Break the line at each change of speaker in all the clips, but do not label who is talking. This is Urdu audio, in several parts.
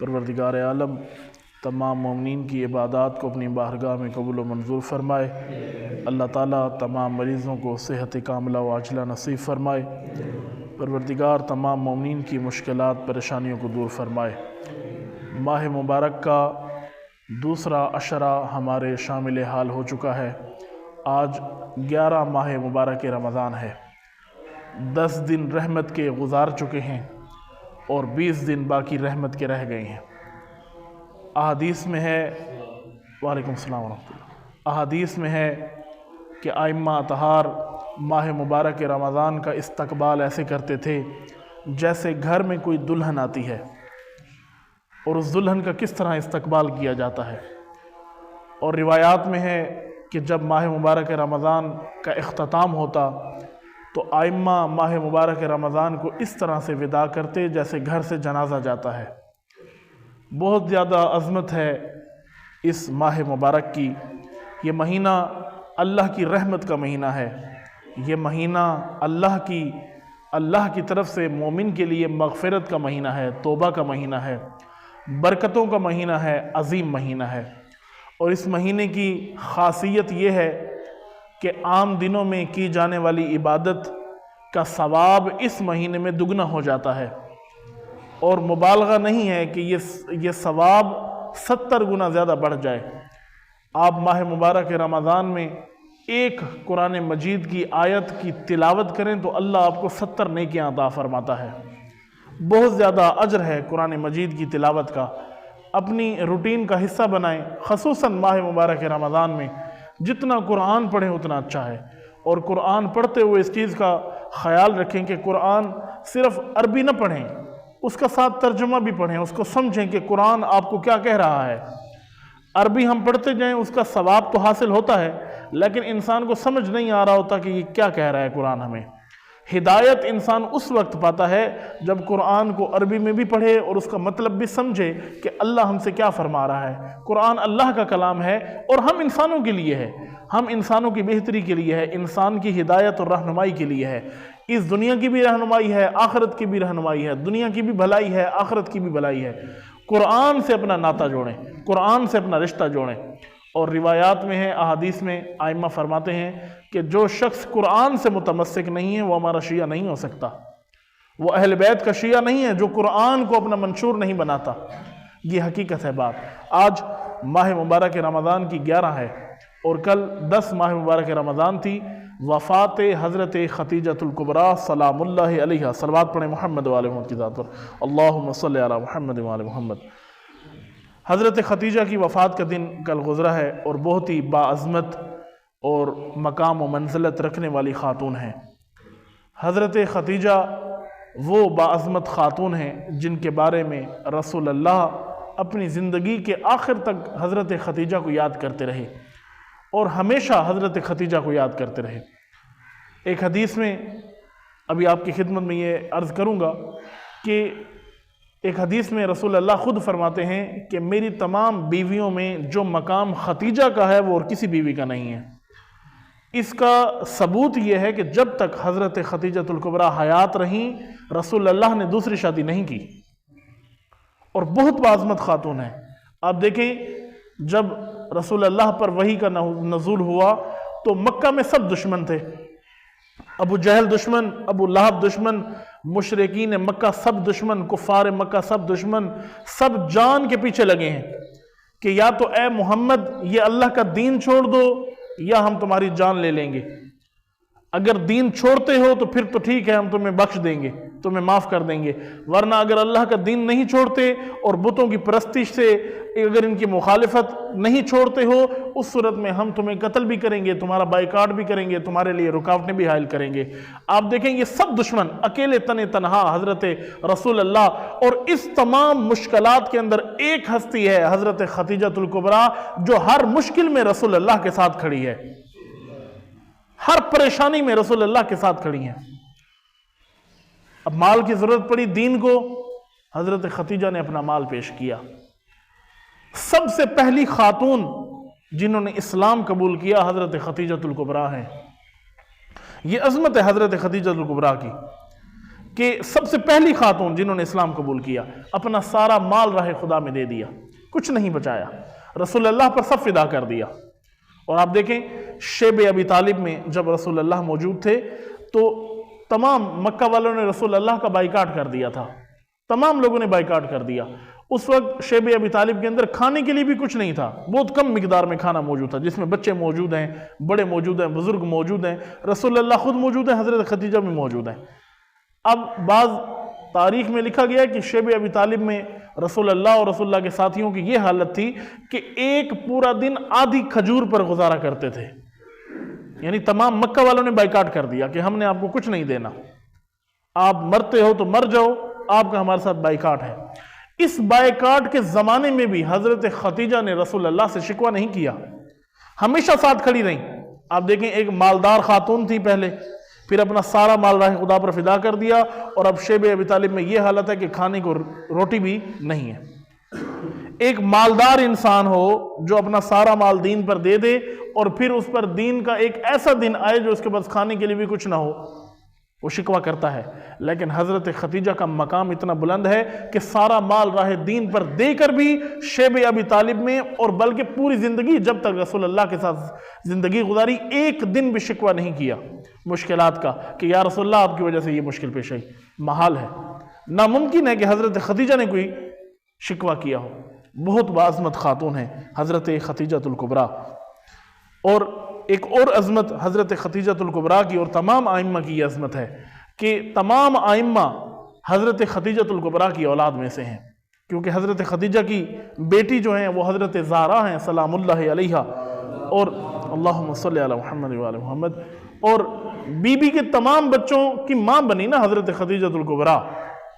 پروردگار عالم تمام مومنین کی عبادات کو اپنی بارگاہ میں قبول و منظور فرمائے۔ اللہ تعالیٰ تمام مریضوں کو صحت کاملہ و عاجلہ نصیب فرمائے۔ پروردگار تمام مومنین کی مشکلات پریشانیوں کو دور فرمائے۔ ماہ مبارک کا دوسرا عشرہ ہمارے شامل حال ہو چکا ہے۔ آج 11 ماہ مبارک رمضان ہے۔ 10 دن رحمت کے گزار چکے ہیں اور 20 دن باقی رحمت کے رہ گئے ہیں۔ احادیث میں ہے وعلیکم السلام ورحمۃ اللہ، احادیث میں ہے کہ ائمہ اطہار ماہ مبارک رمضان کا استقبال ایسے کرتے تھے جیسے گھر میں کوئی دلہن آتی ہے، اور اس دلہن کا کس طرح استقبال کیا جاتا ہے۔ اور روایات میں ہے کہ جب ماہ مبارک رمضان کا اختتام ہوتا تو ائمہ ماہ مبارک رمضان کو اس طرح سے وداع کرتے جیسے گھر سے جنازہ جاتا ہے۔ بہت زیادہ عظمت ہے اس ماہ مبارک کی۔ یہ مہینہ اللہ کی رحمت کا مہینہ ہے۔ یہ مہینہ اللہ کی طرف سے مومن کے لیے مغفرت کا مہینہ ہے، توبہ کا مہینہ ہے، برکتوں کا مہینہ ہے، عظیم مہینہ ہے۔ اور اس مہینے کی خاصیت یہ ہے کہ عام دنوں میں کی جانے والی عبادت کا ثواب اس مہینے میں دگنا ہو جاتا ہے، اور مبالغہ نہیں ہے کہ یہ ثواب 70 گنا زیادہ بڑھ جائے۔ آپ ماہ مبارک رمضان میں ایک قرآن مجید کی آیت کی تلاوت کریں تو اللہ آپ کو 70 نیکیاں عطا فرماتا ہے۔ بہت زیادہ اجر ہے قرآن مجید کی تلاوت کا۔ اپنی روٹین کا حصہ بنائیں، خصوصاً ماہ مبارک رمضان میں جتنا قرآن پڑھیں اتنا اچھا ہے۔ اور قرآن پڑھتے ہوئے اس چیز کا خیال رکھیں کہ قرآن صرف عربی نہ پڑھیں، اس کا ساتھ ترجمہ بھی پڑھیں، اس کو سمجھیں کہ قرآن آپ کو کیا کہہ رہا ہے۔ عربی ہم پڑھتے جائیں، اس کا ثواب تو حاصل ہوتا ہے، لیکن انسان کو سمجھ نہیں آ رہا ہوتا کہ یہ کیا کہہ رہا ہے قرآن ہمیں۔ ہدایت انسان اس وقت پاتا ہے جب قرآن کو عربی میں بھی پڑھے اور اس کا مطلب بھی سمجھے کہ اللہ ہم سے کیا فرما رہا ہے۔ قرآن اللہ کا کلام ہے اور ہم انسانوں کے لیے ہے، ہم انسانوں کی بہتری کے لیے ہے، انسان کی ہدایت اور رہنمائی کے لیے ہے۔ اس دنیا کی بھی رہنمائی ہے، آخرت کی بھی رہنمائی ہے، دنیا کی بھی بھلائی ہے، آخرت کی بھی بھلائی ہے۔ قرآن سے اپنا ناطہ جوڑیں، قرآن سے اپنا رشتہ جوڑیں۔ اور روایات میں ہے، احادیث میں ائمہ فرماتے ہیں کہ جو شخص قرآن سے متمسک نہیں ہے وہ ہمارا شیعہ نہیں ہو سکتا، وہ اہل بیت کا شیعہ نہیں ہے جو قرآن کو اپنا منشور نہیں بناتا۔ یہ حقیقت ہے بات۔ آج ماہ مبارک رمضان کی 11 ہے اور کل 10 ماہ مبارک رمضان تھی۔ وفات حضرت خدیجۃ الکبریٰ سلام اللہ علیہا، صلوات پڑھیں محمد و آل محمد کی ذات پر، اللہم صلی علی محمد و آل محمد۔ حضرت خدیجہ کی وفات کا دن کل گزرا ہے اور بہت ہی باعظمت اور مقام و منزلت رکھنے والی خاتون ہیں۔ حضرت خدیجہ وہ باعظمت خاتون ہیں جن کے بارے میں رسول اللہ اپنی زندگی کے آخر تک حضرت خدیجہ کو یاد کرتے رہے اور ہمیشہ حضرت خدیجہ کو یاد کرتے رہے۔ ایک حدیث میں ابھی آپ کی خدمت میں یہ عرض کروں گا کہ ایک حدیث میں رسول اللہ خود فرماتے ہیں کہ میری تمام بیویوں میں جو مقام خدیجہ کا ہے وہ اور کسی بیوی کا نہیں ہے۔ اس کا ثبوت یہ ہے کہ جب تک حضرت خدیجۃ الکبریٰ حیات رہیں رسول اللہ نے دوسری شادی نہیں کی، اور بہت باعظمت خاتون ہے۔ آپ دیکھیں جب رسول اللہ پر وحی کا نزول ہوا تو مکہ میں سب دشمن تھے، ابو جہل دشمن، ابو لہب دشمن، مشرکین مکہ سب دشمن، کفار مکہ سب دشمن، سب جان کے پیچھے لگے ہیں کہ یا تو اے محمد یہ اللہ کا دین چھوڑ دو یا ہم تمہاری جان لے لیں گے۔ اگر دین چھوڑتے ہو تو پھر تو ٹھیک ہے، ہم تمہیں بخش دیں گے، تمہیں معاف کر دیں گے، ورنہ اگر اللہ کا دین نہیں چھوڑتے اور بتوں کی پرستش سے اگر ان کی مخالفت نہیں چھوڑتے ہو، اس صورت میں ہم تمہیں قتل بھی کریں گے، تمہارا بائیکاٹ بھی کریں گے، تمہارے لیے رکاوٹیں بھی حائل کریں گے۔ آپ دیکھیں یہ سب دشمن اکیلے تنہا حضرت رسول اللہ، اور اس تمام مشکلات کے اندر ایک ہستی ہے حضرت خدیجۃ الکبریٰ جو ہر مشکل میں رسول اللہ کے ساتھ کھڑی ہے، ہر پریشانی میں رسول اللہ کے ساتھ کھڑی ہیں۔ اب مال کی ضرورت پڑی دین کو، حضرت خدیجہ نے اپنا مال پیش کیا۔ سب سے پہلی خاتون جنہوں نے اسلام قبول کیا حضرت خدیجۃ الکبریٰ ہیں۔ یہ عظمت ہے حضرت خدیجۃ الکبریٰ کی کہ سب سے پہلی خاتون جنہوں نے اسلام قبول کیا، اپنا سارا مال راہ خدا میں دے دیا، کچھ نہیں بچایا، رسول اللہ پر سب فدا کر دیا۔ اور آپ دیکھیں شیب ابی طالب میں جب رسول اللہ موجود تھے تو تمام مکہ والوں نے رسول اللہ کا بائیکاٹ کر دیا تھا، تمام لوگوں نے بائیکاٹ کر دیا۔ اس وقت شیب ابی طالب کے اندر کھانے کے لیے بھی کچھ نہیں تھا، بہت کم مقدار میں کھانا موجود تھا، جس میں بچے موجود ہیں، بڑے موجود ہیں، بزرگ موجود ہیں، رسول اللہ خود موجود ہیں، حضرت خدیجہ بھی موجود ہیں۔ اب بعض تاریخ میں لکھا گیا کہ شیب ابی طالب میں رسول اللہ اور رسول اللہ کے ساتھیوں کی یہ حالت تھی کہ ایک پورا دن آدھی کھجور پر گزارا کرتے تھے، یعنی تمام مکہ والوں نے بائیکاٹ کر دیا کہ ہم نے آپ کو کچھ نہیں دینا، آپ مرتے ہو تو مر جاؤ، آپ کا ہمارے ساتھ بائیکاٹ ہے۔ اس بائیکاٹ کے زمانے میں بھی حضرت خدیجہ نے رسول اللہ سے شکوہ نہیں کیا، ہمیشہ ساتھ کھڑی رہیں۔ آپ دیکھیں ایک مالدار خاتون تھی پہلے، پھر اپنا سارا مال راہ خدا پر فدا کر دیا، اور اب شیب ابی طالب میں یہ حالت ہے کہ کھانے کو روٹی بھی نہیں ہے۔ ایک مالدار انسان ہو جو اپنا سارا مال دین پر دے دے، اور پھر اس پر دین کا ایک ایسا دن آئے جو اس کے پاس کھانے کے لیے بھی کچھ نہ ہو، وہ شکوہ کرتا ہے۔ لیکن حضرت خدیجہ کا مقام اتنا بلند ہے کہ سارا مال راہ دین پر دے کر بھی شیب ابی طالب میں، اور بلکہ پوری زندگی جب تک رسول اللہ کے ساتھ زندگی گزاری، ایک دن بھی شکوہ نہیں کیا مشکلات کا کہ یا رسول اللہ آپ کی وجہ سے یہ مشکل پیش آئی۔ محال ہے، ناممکن ہے کہ حضرت خدیجہ نے کوئی شکوہ کیا ہو۔ بہت باعظمت خاتون ہے حضرت خدیجہ الکبریٰ۔ اور ایک اور عظمت حضرت خدیجہ الکبریٰ کی اور تمام آئمہ کی یہ عظمت ہے کہ تمام آئمہ حضرت خدیجہ الکبریٰ کی اولاد میں سے ہیں، کیونکہ حضرت خدیجہ کی بیٹی جو ہیں وہ حضرت زہرا ہیں سلام اللہ علیہا، اور اللہم صلی علی محمد وعلی محمد، اور بی بی کے تمام بچوں کی ماں بنی نا حضرت خدیجہ الکبریٰ،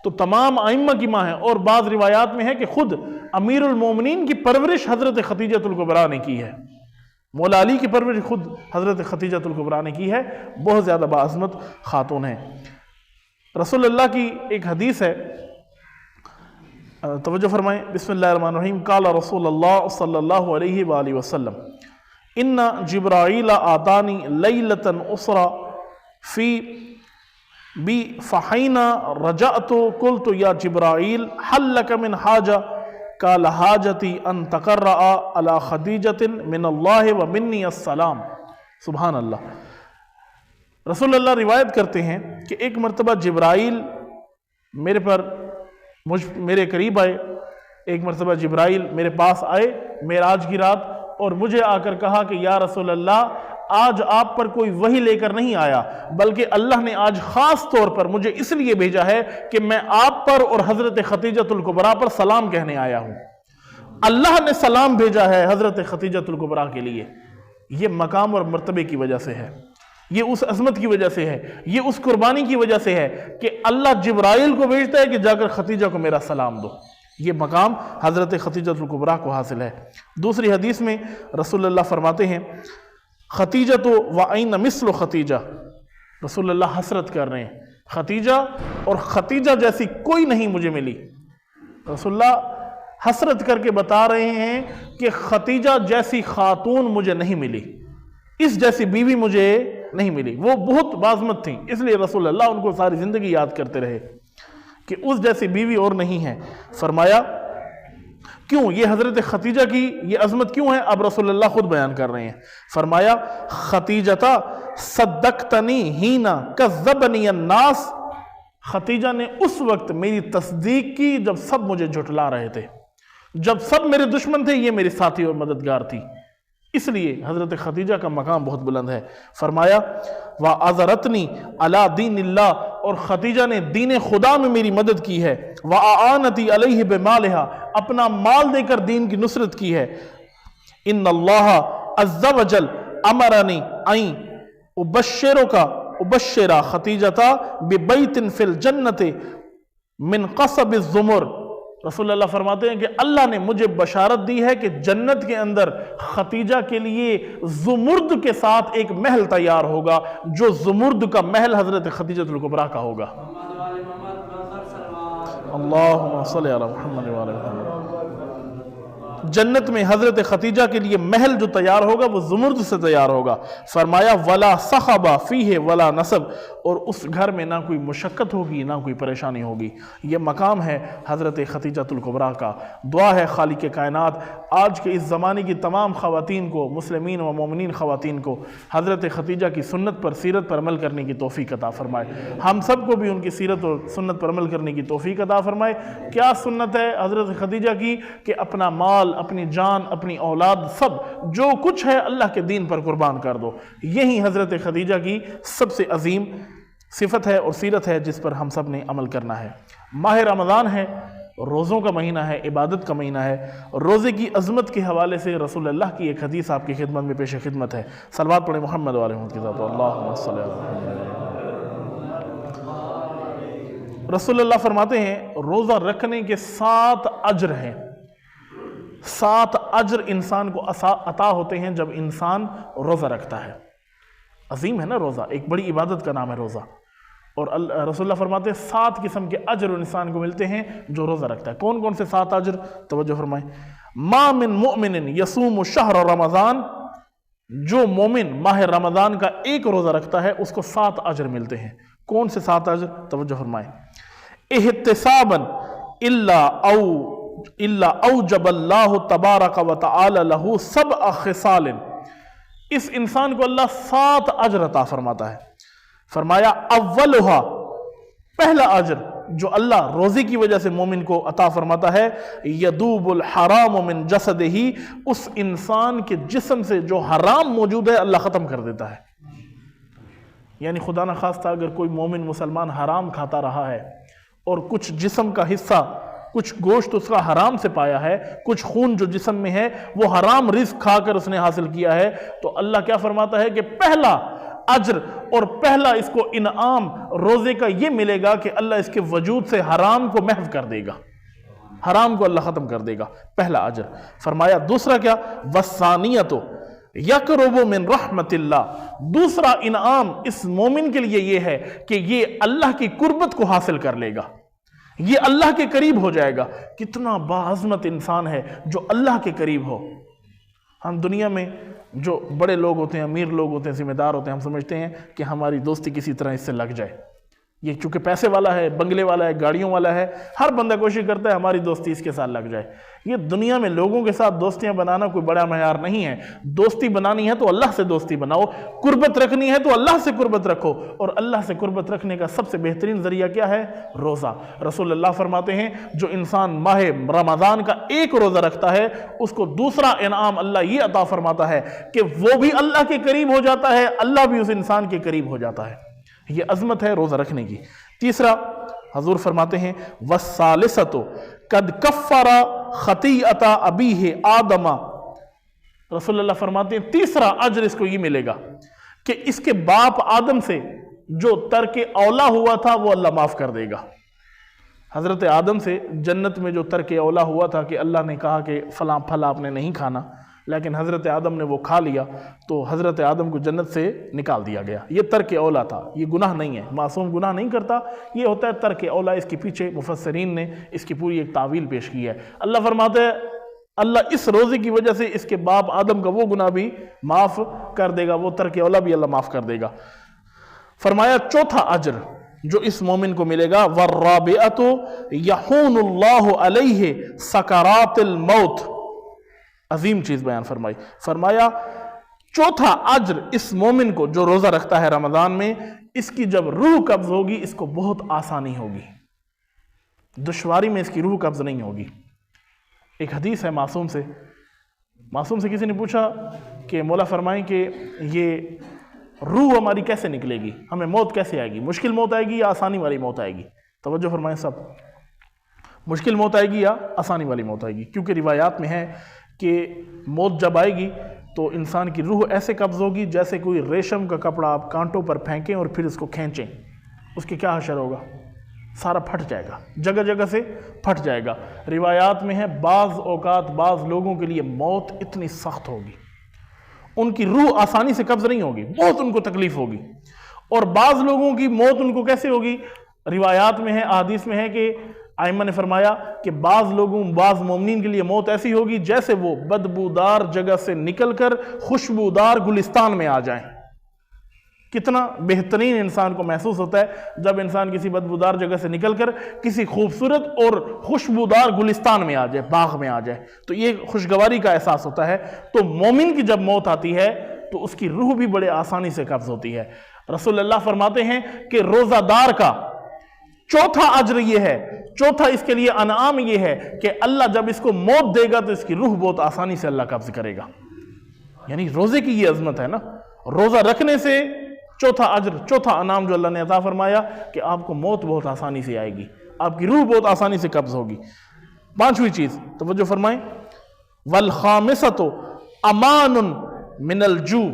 تو تمام آئمہ کی ماں ہیں۔ اور بعض روایات میں ہے کہ خود امیر المومنین کی پرورش حضرت خدیجہ الکبریٰ نے کی ہے، مولا علی کی پرورش خود حضرت خدیجہ الکبریٰ نے کی ہے۔ بہت زیادہ باعظمت خاتون ہیں۔ رسول اللہ کی ایک حدیث ہے، توجہ فرمائیں، بسم اللہ الرحمن الرحیم، قال رسول اللہ صلی اللہ علیہ وآلہ وسلم ان جبرائیل آتانی لیلۃ اسرا فی بی فحینا رجعت قلت یا جبرائیل حل لک من حاجہ قال حاجتی ان تقرأ علی خدیجۃ من اللہ و منی السلام۔ سبحان اللہ۔ رسول اللہ روایت کرتے ہیں کہ ایک مرتبہ جبرائیل میرے قریب آئے، ایک مرتبہ جبرائیل میرے پاس آئے معراج کی رات، اور مجھے آ کر کہا کہ یا رسول اللہ آج آپ پر کوئی وحی لے کر نہیں آیا، بلکہ اللہ نے آج خاص طور پر مجھے اس لیے بھیجا ہے کہ میں آپ پر اور حضرت خدیجہ الکبریٰ پر سلام کہنے آیا ہوں۔ اللہ نے سلام بھیجا ہے حضرت خدیجہ الکبریٰ کے لیے۔ یہ مقام اور مرتبے کی وجہ سے ہے، یہ اس عظمت کی وجہ سے ہے، یہ اس قربانی کی وجہ سے ہے کہ اللہ جبرائیل کو بھیجتا ہے کہ جا کر خدیجہ کو میرا سلام دو۔ یہ مقام حضرت خدیجہ الکبریٰ کو حاصل ہے۔ دوسری حدیث میں رسول اللہ فرماتے ہیں خدیجہ تو وَأَيْنَ مِثْلُ خدیجہ، رسول اللہ حسرت کر رہے ہیں، خدیجہ اور خدیجہ جیسی کوئی نہیں مجھے ملی۔ رسول اللہ حسرت کر کے بتا رہے ہیں کہ خدیجہ جیسی خاتون مجھے نہیں ملی، اس جیسی بیوی مجھے نہیں ملی۔ وہ بہت باعظمت تھیں، اس لیے رسول اللہ ان کو ساری زندگی یاد کرتے رہے کہ اس جیسی بیوی اور نہیں ہے۔ فرمایا کیوں یہ حضرت خدیجہ کی یہ عظمت کیوں ہے؟ اب رسول اللہ خود بیان کر رہے ہیں۔ فرمایا خدیجہ صدقتنی ہینا کذبنی الناس، خدیجہ نے اس وقت میری تصدیق کی جب سب مجھے جھٹلا رہے تھے، جب سب میرے دشمن تھے، یہ میری ساتھی اور مددگار تھی۔ اس لیے حضرت خدیجہ کا مقام بہت بلند ہے۔ فرمایا وَأَذَرَتْنِي عَلَى دِينِ اللَّهِ، اور خدیجہ نے دین خدا میں میری مدد کی ہے۔ وَأَعَانَتِي عَلَيْهِ بِمَالِهَا، اپنا مال دے کر دین کی نصرت کی ہے۔ إِنَّ اللَّهَ عَزَّ وَجَلَّ أَمَرَنِي أَن أُبَشِّرَ خدیجة بِبَيْتٍ فِي الْجَنَّةِ مِنْ قَصَبِ الزُّمُرِ، رسول اللہ فرماتے ہیں کہ اللہ نے مجھے بشارت دی ہے کہ جنت کے اندر خدیجہ کے لیے زمرد کے ساتھ ایک محل تیار ہوگا، جو زمرد کا محل حضرت خدیجہ الکبریٰ کا ہوگا۔ اللہم صلی علی محمد وعلی محمد۔ جنت میں حضرت خدیجہ کے لیے محل جو تیار ہوگا وہ زمرد سے تیار ہوگا۔ فرمایا ولا صخب فیہ ولا نصب، اور اس گھر میں نہ کوئی مشقت ہوگی نہ کوئی پریشانی ہوگی۔ یہ مقام ہے حضرت خدیجہ الکبریٰ کا۔ دعا ہے خالق کائنات آج کے اس زمانے کی تمام خواتین کو، مسلمین و مومنین خواتین کو حضرت خدیجہ کی سنت پر، سیرت پر عمل کرنے کی توفیق عطا فرمائے۔ ہم سب کو بھی ان کی سیرت اور سنت پر عمل کرنے کی توفیق عطا فرمائے۔ کیا سنت ہے حضرت خدیجہ کی کہ اپنا مال، اپنی جان، اپنی اولاد، سب جو کچھ ہے اللہ کے دین پر قربان کر دو۔ یہی حضرت خدیجہ کی سب سے عظیم صفت ہے اور سیرت ہے جس پر ہم سب نے عمل کرنا ہے۔ ماہ رمضان ہے، روزوں کا مہینہ ہے، عبادت کا مہینہ ہے۔ روزے کی عظمت کے حوالے سے رسول اللہ کی ایک حدیث آپ کی خدمت میں پیش خدمت ہے۔ صلوات پڑھیں محمد و آلہ محمد کی ذات، اللہم صلی علی محمد۔ رسول اللہ فرماتے ہیں روزہ رکھنے کے 7 اجر ہیں۔ 7 اجر انسان کو عطا ہوتے ہیں جب انسان روزہ رکھتا ہے۔ عظیم ہے نا روزہ، ایک بڑی عبادت کا نام ہے روزہ، اور رسول اللہ فرماتے ہیں 7 قسم کے اجر انسان کو ملتے ہیں جو روزہ رکھتا ہے۔ کون کون سے 7 اجر؟ توجہ فرمائیں۔ ما من مؤمن یصوم شہر رمضان، جو مومن ماہ رمضان کا ایک روزہ رکھتا ہے اس کو 7 اجر ملتے ہیں۔ کون سے 7 اجر؟ توجہ فرمائیں۔ احتسابا الا اوجب اللہ تبارک و تعالی لہ 7 خصال، اس انسان کو اللہ 7 اجر عطا فرماتا ہے۔ فرمایا اولھا، پہلا اجر جو اللہ روزے کی وجہ سے مومن کو عطا فرماتا ہے، یدوب الحرام من جسدہ، اس انسان کے جسم سے جو حرام موجود ہے اللہ ختم کر دیتا ہے۔ یعنی خدا نخواستہ اگر کوئی مومن مسلمان حرام کھاتا رہا ہے اور کچھ جسم کا حصہ، کچھ گوشت اس کا حرام سے پایا ہے، کچھ خون جو جسم میں ہے وہ حرام رزق کھا کر اس نے حاصل کیا ہے، تو اللہ کیا فرماتا ہے کہ پہلا اجر اور پہلا اس کو انعام روزے کا یہ ملے گا کہ اللہ اس کے وجود سے حرام کو محو کر دے گا، حرام کو اللہ ختم کر دے گا، پہلا اجر۔ فرمایا دوسرا کیا؟ وَالثَّانِيَةُ یقرب من رحمت اللہ، دوسرا انعام اس مومن کے لیے یہ ہے کہ یہ اللہ کی قربت کو حاصل کر لے گا، یہ اللہ کے قریب ہو جائے گا۔ کتنا باعظمت انسان ہے جو اللہ کے قریب ہو۔ ہم دنیا میں جو بڑے لوگ ہوتے ہیں، امیر لوگ ہوتے ہیں، ذمہ دار ہوتے ہیں، ہم سمجھتے ہیں کہ ہماری دوستی کسی طرح اس سے لگ جائے۔ یہ چونکہ پیسے والا ہے، بنگلے والا ہے، گاڑیوں والا ہے، ہر بندہ کوشش کرتا ہے ہماری دوستی اس کے ساتھ لگ جائے۔ یہ دنیا میں لوگوں کے ساتھ دوستیاں بنانا کوئی بڑا معیار نہیں ہے۔ دوستی بنانی ہے تو اللہ سے دوستی بناؤ، قربت رکھنی ہے تو اللہ سے قربت رکھو، اور اللہ سے قربت رکھنے کا سب سے بہترین ذریعہ کیا ہے؟ روزہ۔ رسول اللہ فرماتے ہیں جو انسان ماہ رمضان کا ایک روزہ رکھتا ہے اس کو دوسرا انعام اللہ یہ عطا فرماتا ہے کہ وہ بھی اللہ کے قریب ہو جاتا ہے، اللہ بھی اس انسان کے قریب ہو جاتا ہے۔ یہ عظمت ہے روزہ رکھنے کی۔ تیسرا حضور فرماتے ہیں وَالثَّالِثَةُ قَدْ كَفَّرَ خَطِيئَةَ أَبِيهِ آدَمَ، رسول اللہ فرماتے ہیں تیسرا اجر اس کو یہ ملے گا کہ اس کے باپ آدم سے جو ترک اولا ہوا تھا وہ اللہ معاف کر دے گا۔ حضرت آدم سے جنت میں جو ترک اولا ہوا تھا کہ اللہ نے کہا کہ فلاں پھل آپ نے نہیں کھانا، لیکن حضرت آدم نے وہ کھا لیا تو حضرت آدم کو جنت سے نکال دیا گیا۔ یہ ترک اولا تھا، یہ گناہ نہیں ہے، معصوم گناہ نہیں کرتا، یہ ہوتا ہے ترک اولا۔ اس کے پیچھے مفسرین نے اس کی پوری ایک تعویل پیش کی ہے۔ اللہ فرماتے ہیں اللہ اس روزے کی وجہ سے اس کے باپ آدم کا وہ گناہ بھی معاف کر دے گا، وہ ترک اولا بھی اللہ معاف کر دے گا۔ فرمایا چوتھا اجر جو اس مومن کو ملے گا وَالرَّابِعَةُ يَحُونُ اللَّهُ عَلَيْهِ سَكَرَاتِ الْمَوْتِ، عظیم چیز بیان فرمائی۔ فرمایا چوتھا اجر اس مومن کو جو روزہ رکھتا ہے رمضان میں، اس کی جب روح قبض ہوگی اس کو بہت آسانی ہوگی، دشواری میں اس کی روح قبض نہیں ہوگی۔ ایک حدیث ہے معصوم سے کسی نے پوچھا کہ مولا فرمائیں کہ یہ روح ہماری کیسے نکلے گی، ہمیں موت کیسے آئے گی، مشکل موت آئے گی یا آسانی والی موت آئے گی؟ توجہ فرمائیں سب، مشکل موت آئے گی یا آسانی والی موت آئے گی؟ کیونکہ روایات میں ہے کہ موت جب آئے گی تو انسان کی روح ایسے قبض ہوگی جیسے کوئی ریشم کا کپڑا آپ کانٹوں پر پھینکیں اور پھر اس کو کھینچیں، اس کے کیا حشر ہوگا؟ سارا پھٹ جائے گا، جگہ جگہ سے پھٹ جائے گا۔ روایات میں ہے بعض اوقات بعض لوگوں کے لیے موت اتنی سخت ہوگی، ان کی روح آسانی سے قبض نہیں ہوگی، بہت ان کو تکلیف ہوگی۔ اور بعض لوگوں کی موت ان کو کیسے ہوگی؟ روایات میں ہے، احادیث میں ہے کہ آئمہ نے فرمایا کہ بعض لوگوں بعض مومنین کے لیے موت ایسی ہوگی جیسے وہ بدبودار جگہ سے نکل کر خوشبودار گلستان میں آ جائیں۔ کتنا بہترین انسان کو محسوس ہوتا ہے جب انسان کسی بدبودار جگہ سے نکل کر کسی خوبصورت اور خوشبودار گلستان میں آ جائے، باغ میں آ جائے، تو یہ خوشگواری کا احساس ہوتا ہے۔ تو مومن کی جب موت آتی ہے تو اس کی روح بھی بڑے آسانی سے قبض ہوتی ہے۔ رسول اللہ فرماتے ہیں کہ روزہ دار کا چوتھا اجر یہ ہے، چوتھا اس کے لیے انعام یہ ہے کہ اللہ جب اس کو موت دے گا تو اس کی روح بہت آسانی سے اللہ قبض کرے گا۔ یعنی روزے کی یہ عظمت ہے نا، روزہ رکھنے سے چوتھا اجر، چوتھا انعام جو اللہ نے عطا فرمایا کہ آپ کو موت بہت آسانی سے آئے گی، آپ کی روح بہت آسانی سے قبض ہوگی۔ پانچویں چیز توجہ فرمائیں، والخامسۃ امان من الجوع،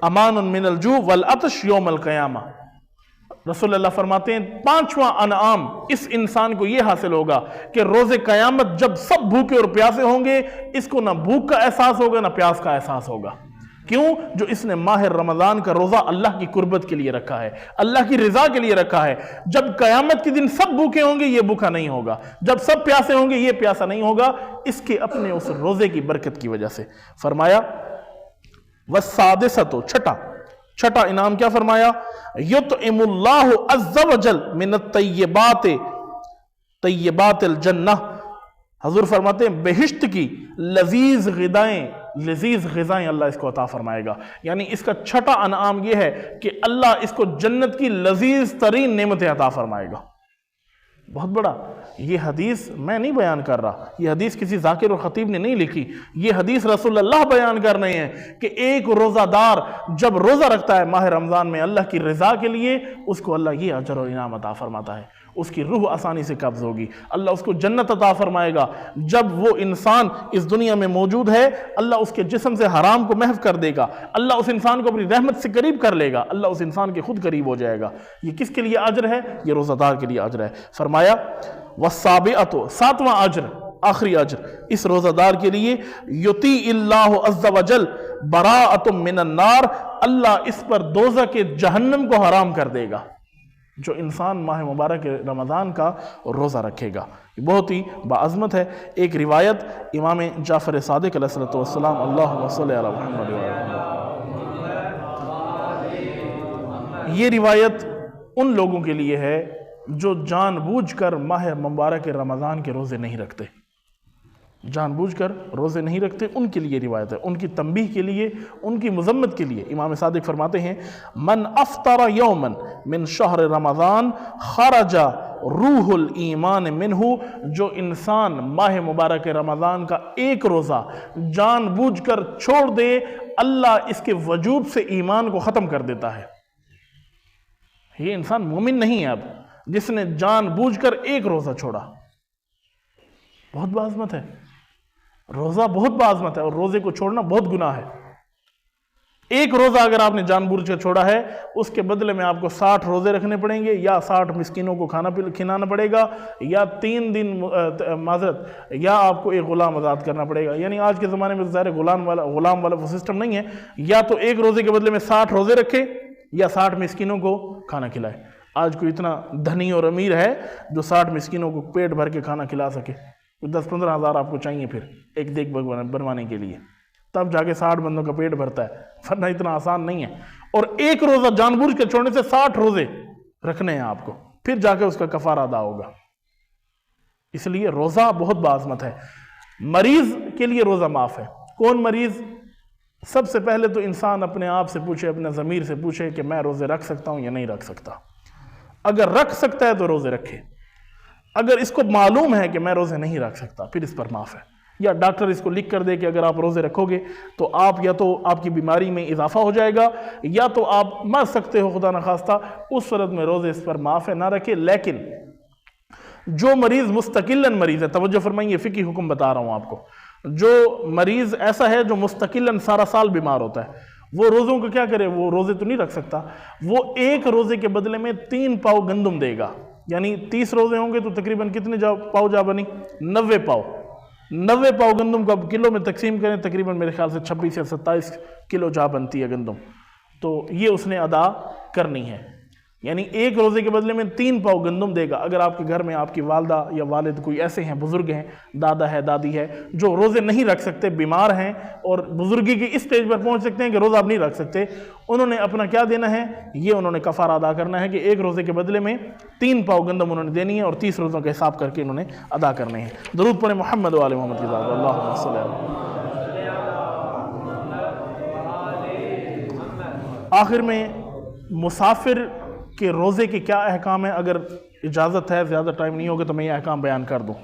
امان من الجوع والعطش یوم القیامہ۔ رسول اللہ فرماتے ہیں پانچواں انعام اس انسان کو یہ حاصل ہوگا کہ روز قیامت جب سب بھوکے اور پیاسے ہوں گے، اس کو نہ بھوک کا احساس ہوگا نہ پیاس کا احساس ہوگا۔ کیوں؟ جو اس نے ماہ رمضان کا روزہ اللہ کی قربت کے لیے رکھا ہے، اللہ کی رضا کے لیے رکھا ہے۔ جب قیامت کے دن سب بھوکے ہوں گے یہ بھوکا نہیں ہوگا، جب سب پیاسے ہوں گے یہ پیاسا نہیں ہوگا، اس کے اپنے اس روزے کی برکت کی وجہ سے۔ فرمایا والسادسۃ، چھٹا انعام کیا فرمایا؟ یطعم اللہ عز وجل من الطیبات، طیبات الجنہ، حضور فرماتے ہیں بہشت کی لذیذ غذائیں اللہ اس کو عطا فرمائے گا۔ یعنی اس کا چھٹا انعام یہ ہے کہ اللہ اس کو جنت کی لذیذ ترین نعمتیں عطا فرمائے گا۔ بہت بڑا، یہ حدیث میں نہیں بیان کر رہا، یہ حدیث کسی ذاکر اور خطیب نے نہیں لکھی، یہ حدیث رسول اللہ بیان کر رہے ہیں کہ ایک روزہ دار جب روزہ رکھتا ہے ماہ رمضان میں اللہ کی رضا کے لیے، اس کو اللہ یہ اجر و انعام عطا فرماتا ہے، اس کی روح آسانی سے قبض ہوگی، اللہ اس کو جنت عطا فرمائے گا۔ جب وہ انسان اس دنیا میں موجود ہے اللہ اس کے جسم سے حرام کو محو کر دے گا، اللہ اس انسان کو اپنی رحمت سے قریب کر لے گا، اللہ اس انسان کے خود قریب ہو جائے گا۔ یہ کس کے لیے اجر ہے؟ یہ روزہ دار کے لیے اجر ہے۔ فرمایا والسابعۃ، ساتواں اجر، آخری اجر اس روزہ دار کے لیے، یطیع اللہ عز وجل براءۃ من النار، اللہ اس پر دوزخ کے جہنم کو حرام کر دے گا جو انسان ماہ مبارک رمضان کا روزہ رکھے گا۔ یہ بہت ہی باعظمت ہے۔ ایک روایت امام جعفر صادق علیہ السلام، اللہم صلی علی محمد، یہ روایت ان لوگوں کے لیے ہے جو جان بوجھ کر ماہ مبارک رمضان کے روزے نہیں رکھتے، جان بوجھ کر روزے نہیں رکھتے، ان کے لیے روایت ہے، ان کی تنبیہ کے لیے، ان کی مذمت کے لیے۔ امام صادق فرماتے ہیں من افطر یوما من شہر رمضان خرج روح الایمان منہ، جو انسان ماہ مبارک رمضان کا ایک روزہ جان بوجھ کر چھوڑ دے، اللہ اس کے وجود سے ایمان کو ختم کر دیتا ہے۔ یہ انسان مومن نہیں ہے اب، جس نے جان بوجھ کر ایک روزہ چھوڑا۔ بہت باعظمت ہے، روزہ بہت باعظمت ہے، اور روزے کو چھوڑنا بہت گناہ ہے۔ ایک روزہ اگر آپ نے جان بوجھ کر چھوڑا ہے، اس کے بدلے میں آپ کو 60 روزے رکھنے پڑیں گے، یا 60 مسکینوں کو کھانا کھلانا پڑے گا، یا 3 دن معذرت، یا آپ کو ایک غلام آزاد کرنا پڑے گا۔ یعنی آج کے زمانے میں ظاہر غلام والا وہ سسٹم نہیں ہے، یا تو ایک روزے کے بدلے میں 60 روزے رکھے یا 60 مسکینوں کو کھانا کھلائے۔ آج کوئی اتنا دھنی اور امیر ہے جو 60 مسکینوں کو پیٹ بھر کے کھانا کھلا سکے؟ 10-15 ہزار آپ کو چاہیے پھر ایک دیگ بنوانے کے لیے، تب جا کے 60 بندوں کا پیٹ بھرتا ہے، ورنہ اتنا آسان نہیں ہے۔ اور ایک روزہ جان بوجھ کے چھوڑنے سے 60 روزے رکھنے ہیں آپ کو، پھر جا کے اس کا کفارہ ادا ہوگا۔ اس لیے روزہ بہت باعظمت ہے۔ مریض کے لیے روزہ معاف ہے۔ کون مریض؟ سب سے پہلے تو انسان اپنے آپ سے پوچھے، اپنے ضمیر سے پوچھے کہ میں روزے رکھ سکتا ہوں یا نہیں رکھ سکتا۔ اگر رکھ سکتا ہے تو روزے رکھے، اگر اس کو معلوم ہے کہ میں روزے نہیں رکھ سکتا پھر اس پر معاف ہے، یا ڈاکٹر اس کو لکھ کر دے کہ اگر آپ روزے رکھو گے تو آپ یا تو آپ کی بیماری میں اضافہ ہو جائے گا یا تو آپ مر سکتے ہو خدا نخواستہ، اس صورت میں روزے اس پر معاف ہے، نہ رکھے۔ لیکن جو مریض مستقلاً مریض ہے، توجہ فرمائیں، یہ فقہی حکم بتا رہا ہوں آپ کو، جو مریض ایسا ہے جو مستقلاً سارا سال بیمار ہوتا ہے، وہ روزوں کو کیا کرے؟ وہ روزے تو نہیں رکھ سکتا، وہ ایک روزے کے بدلے میں 3 پاؤ گندم دے گا۔ یعنی 30 روزے ہوں گے تو تقریباً کتنے پاؤ جا بنی؟ 90 پاؤ۔ 90 پاؤ گندم کو اب کلو میں تقسیم کریں، تقریباً میرے خیال سے 26 یا 27 کلو جا بنتی ہے گندم، تو یہ اس نے ادا کرنی ہے۔ یعنی ایک روزے کے بدلے میں 3 پاؤ گندم دے گا۔ اگر آپ کے گھر میں آپ کی والدہ یا والد کوئی ایسے ہیں، بزرگ ہیں، دادا ہے، دادی ہے، جو روزے نہیں رکھ سکتے، بیمار ہیں اور بزرگی کی اس سٹیج پر پہنچ سکتے ہیں کہ روزہ آپ نہیں رکھ سکتے، انہوں نے اپنا کیا دینا ہے؟ یہ انہوں نے کفارہ ادا کرنا ہے کہ ایک روزے کے بدلے میں 3 پاؤ گندم انہوں نے دینی ہے اور 30 روزوں کا حساب کر کے انہوں نے ادا کرنے ہیں۔ درود پڑھیں محمد و آل محمد کی ذات۔ اللہم صلی اللہ۔ آخر میں مسافر کے روزے کے کیا احکام ہیں؟ اگر اجازت ہے، زیادہ ٹائم نہیں ہوگا تو میں یہ احکام بیان کر دوں۔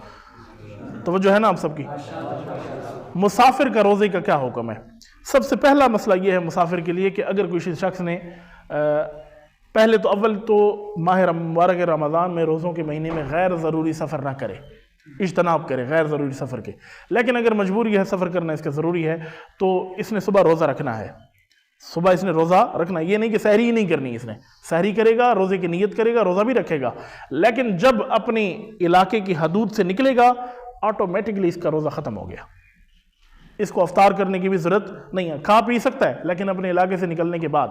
توجہ ہے نا آپ سب کی؟ مسافر کا روزے کا کیا حکم ہے؟ سب سے پہلا مسئلہ یہ ہے مسافر کے لیے کہ اگر کوئی شخص نے پہلے تو اول تو ماہ مبارک رمضان میں روزوں کے مہینے میں غیر ضروری سفر نہ کرے، اجتناب کرے غیر ضروری سفر کے۔ لیکن اگر مجبوری ہے سفر کرنا اس کا ضروری ہے تو اس نے صبح روزہ رکھنا ہے۔ صبح اس نے روزہ رکھنا، یہ نہیں کہ سحری ہی نہیں کرنی، اس نے سحری کرے گا، روزے کی نیت کرے گا، روزہ بھی رکھے گا، لیکن جب اپنی علاقے کی حدود سے نکلے گا آٹومیٹکلی اس کا روزہ ختم ہو گیا، اس کو افطار کرنے کی بھی ضرورت نہیں ہے۔ کھا پی سکتا ہے لیکن اپنے علاقے سے نکلنے کے بعد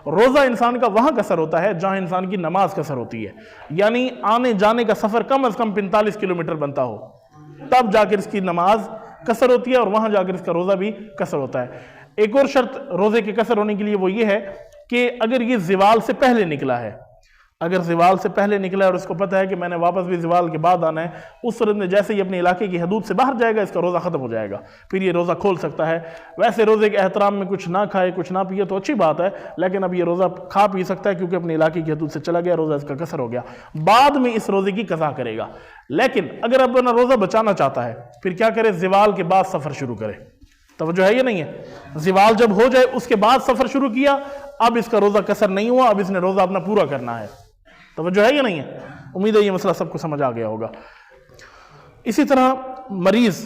روزہ انسان کا وہاں قصر ہوتا ہے جہاں انسان کی نماز قصر ہوتی ہے، یعنی آنے جانے کا سفر کم از کم 45 کلومیٹر بنتا ہو، تب جا کر اس کی نماز قصر ہوتی ہے اور وہاں جا کر اس کا روزہ بھی قصر ہوتا ہے۔ ایک اور شرط روزے کے قصر ہونے کے لیے وہ یہ ہے کہ اگر یہ زوال سے پہلے نکلا ہے، اگر زوال سے پہلے نکلا ہے اور اس کو پتہ ہے کہ میں نے واپس بھی زوال کے بعد آنا ہے، اس صورت میں جیسے ہی اپنے علاقے کی حدود سے باہر جائے گا اس کا روزہ ختم ہو جائے گا، پھر یہ روزہ کھول سکتا ہے۔ ویسے روزے کے احترام میں کچھ نہ کھائے کچھ نہ پیے تو اچھی بات ہے، لیکن اب یہ روزہ کھا پی سکتا ہے کیونکہ اپنے علاقے کی حدود سے چلا گیا، روزہ اس کا قصر ہو گیا، بعد میں اس روزے کی قضا کرے گا۔ لیکن اگر اپنا روزہ بچانا چاہتا ہے پھر کیا کرے؟ زوال کے بعد سفر شروع کرے۔ توجہ ہے یہ نہیں ہے؟ زوال جب ہو جائے اس کے بعد سفر شروع کیا، اب اس کا روزہ قصر نہیں ہوا، اب اس نے روزہ اپنا پورا کرنا ہے۔ توجہ ہے یہ نہیں ہے؟ امید ہے یہ مسئلہ سب کو سمجھ آ گیا ہوگا۔ اسی طرح مریض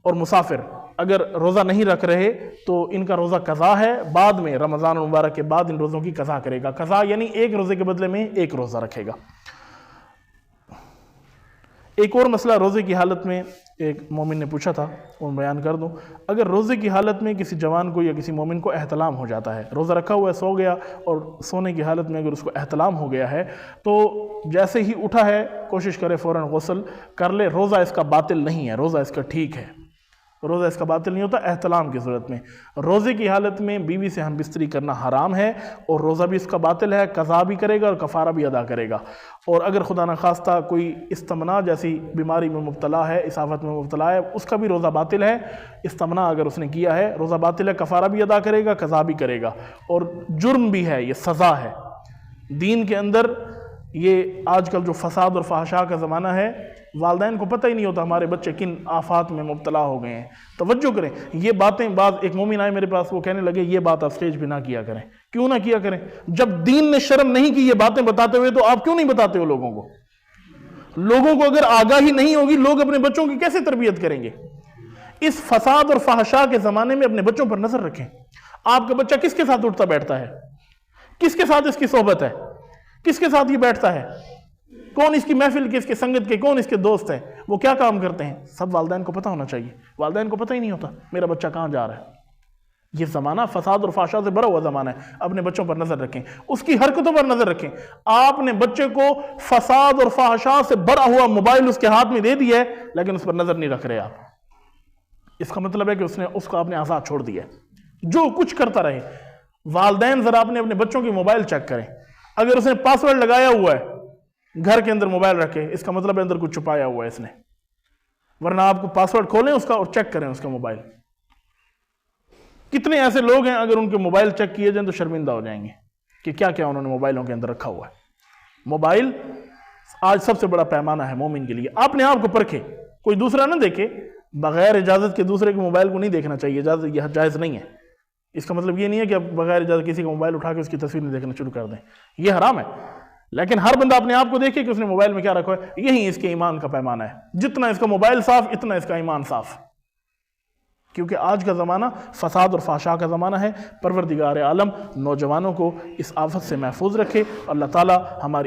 اور مسافر اگر روزہ نہیں رکھ رہے تو ان کا روزہ قضا ہے، بعد میں رمضان المبارک کے بعد ان روزوں کی قضا کرے گا۔ قضا یعنی ایک روزے کے بدلے میں ایک روزہ رکھے گا۔ ایک اور مسئلہ روزے کی حالت میں ایک مومن نے پوچھا تھا، وہ بیان کر دوں۔ اگر روزے کی حالت میں کسی جوان کو یا کسی مومن کو احتلام ہو جاتا ہے، روزہ رکھا ہوا ہے، سو گیا اور سونے کی حالت میں اگر اس کو احتلام ہو گیا ہے تو جیسے ہی اٹھا ہے کوشش کرے فوراً غسل کر لے، روزہ اس کا باطل نہیں ہے، روزہ اس کا ٹھیک ہے، روزہ اس کا باطل نہیں ہوتا احتلام کی صورت میں۔ روزے کی حالت میں بیوی سے ہم بستری کرنا حرام ہے اور روزہ بھی اس کا باطل ہے، قضا بھی کرے گا اور کفارہ بھی ادا کرے گا۔ اور اگر خدا نخواستہ کوئی استمنا جیسی بیماری میں مبتلا ہے، اسافت میں مبتلا ہے، اس کا بھی روزہ باطل ہے۔ استمنا اگر اس نے کیا ہے روزہ باطل ہے، کفارہ بھی ادا کرے گا، قضا بھی کرے گا، اور جرم بھی ہے، یہ سزا ہے۔ دین کے اندر یہ آج کل جو فساد اور فحشاء کا زمانہ ہے، والدین کو پتہ ہی نہیں ہوتا ہمارے بچے کن آفات میں مبتلا ہو گئے ہیں۔ توجہ کریں، یہ باتیں بعض ایک مومن آئے میرے پاس، وہ کہنے لگے یہ بات آپ سٹیج پہ نہ کیا کریں۔ کیوں نہ کیا کریں؟ جب دین نے شرم نہیں کی یہ باتیں بتاتے ہوئے تو آپ کیوں نہیں بتاتے ہو لوگوں کو؟ لوگوں کو اگر آگاہی نہیں ہوگی لوگ اپنے بچوں کی کیسے تربیت کریں گے؟ اس فساد اور فحشاء کے زمانے میں اپنے بچوں پر نظر رکھیں۔ آپ کا بچہ کس کے ساتھ اٹھتا بیٹھتا ہے؟ کس کے ساتھ اس کی صحبت ہے؟ کس کے ساتھ یہ بیٹھتا ہے؟ کون اس کی محفل کے، اس کے سنگت کے، کون اس کے دوست ہیں؟ وہ کیا کام کرتے ہیں؟ سب والدین کو پتہ ہونا چاہیے۔ والدین کو پتہ ہی نہیں ہوتا میرا بچہ کہاں جا رہا ہے۔ یہ زمانہ فساد اور فحشاء سے بھرا ہوا زمانہ ہے، اپنے بچوں پر نظر رکھیں، اس کی حرکتوں پر نظر رکھیں۔ آپ نے بچے کو فساد اور فحشاء سے بھرا ہوا موبائل اس کے ہاتھ میں دے دیا ہے لیکن اس پر نظر نہیں رکھ رہے آپ، اس کا مطلب ہے کہ اس کو آپ نے آزاد چھوڑ دیا ہے، جو کچھ کرتا رہے۔ والدین ذرا اپنے بچوں کی موبائل چیک کریں، اگر اس نے پاسورڈ لگایا ہوا ہے گھر کے اندر موبائل رکھے، اس کا مطلب ہے اندر کچھ چھپایا ہوا ہے اس نے، ورنہ آپ کو پاسورڈ کھولیں اس کا اور چیک کریں اس کا موبائل۔ کتنے ایسے لوگ ہیں اگر ان کے موبائل چیک کیے جائیں تو شرمندہ ہو جائیں گے کہ کیا کیا انہوں نے موبائلوں کے اندر رکھا ہوا ہے۔ موبائل آج سب سے بڑا پیمانہ ہے مومن کے لیے۔ اپنے آپ کو پرکھے، کوئی دوسرا نہ دیکھے، بغیر اجازت کے دوسرے کے موبائل کو نہیں دیکھنا چاہیے، یہ جائز نہیں ہے۔ اس کا مطلب یہ نہیں ہے کہ آپ بغیر اجازت کسی کا موبائل اٹھا کے اس کی تصویر دیکھنا شروع کر دیں، یہ حرام ہے۔ لیکن ہر بندہ اپنے آپ کو دیکھے کہ اس نے موبائل میں کیا رکھا ہے، یہی اس کے ایمان کا پیمانہ ہے۔ جتنا اس کا موبائل صاف اتنا اس کا ایمان صاف، کیونکہ آج کا زمانہ فساد اور فحشاء کا زمانہ ہے۔ پروردگار عالم نوجوانوں کو اس آفت سے محفوظ رکھے۔ اللہ تعالی ہماری